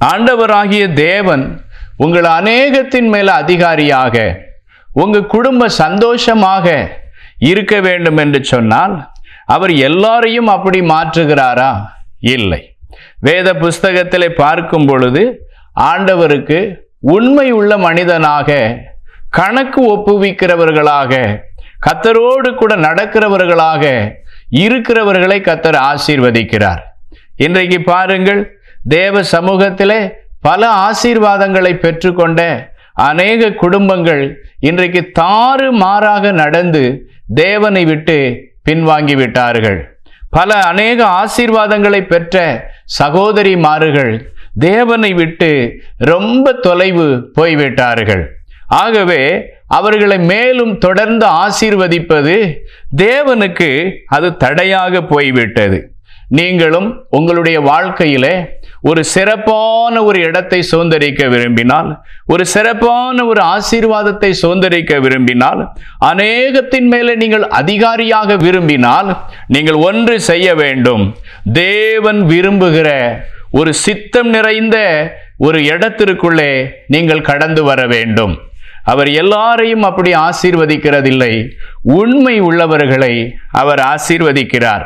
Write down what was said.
ஆண்டவராகிய தேவன் உங்கள் அநேகத்தின் மேல அதிகாரியாக, உங்க குடும்ப சந்தோஷமாக இருக்க வேண்டும் என்று சொன்னால் அவர் எல்லாரையும் அப்படி மாற்றுகிறாரா? இல்லை. வேத புஸ்தகத்திலே பார்க்கும் பொழுது ஆண்டவருக்கு உண்மை உள்ள மனிதனாக, கணக்கு ஒப்புவிக்கிறவர்களாக, கர்த்தரோடு கூட நடக்கிறவர்களாக இருக்கிறவர்களை கர்த்தர் ஆசீர்வதிக்கிறார். இன்றைக்கு பாருங்கள், தேவ சமூகத்திலே பல ஆசீர்வாதங்களை பெற்றுக்கொண்ட அநேக குடும்பங்கள் இன்றைக்கு தாறுமாறாக நடந்து தேவனை விட்டு பின்வாங்கி விட்டார்கள். பல அநேக ஆசீர்வாதங்களை பெற்ற சகோதரிமார்கள் தேவனை விட்டு ரொம்ப தொலைவு போய்விட்டார்கள். ஆகவே அவர்களை மேலும் தொடர்ந்து ஆசீர்வதிப்பது தேவனுக்கு அது தடையாக போய்விட்டது. நீங்களும் உங்களுடைய வாழ்க்கையிலே ஒரு சிறப்பான ஒரு இடத்தை சுதந்தரிக்க விரும்பினால், ஒரு சிறப்பான ஒரு ஆசீர்வாதத்தை சுதந்தரிக்க விரும்பினால், அநேகத்தின் மேலே நீங்கள் அதிகாரியாக விரும்பினால், நீங்கள் ஒன்று செய்ய வேண்டும். தேவன் விரும்புகிற ஒரு சித்தம் நிறைந்த ஒரு இடத்திற்குள்ளே நீங்கள் கடந்து வர வேண்டும். அவர் எல்லாரையும் அப்படி ஆசீர்வதிக்கிறதில்லை. உண்மை உள்ளவர்களை அவர் ஆசீர்வதிக்கிறார்.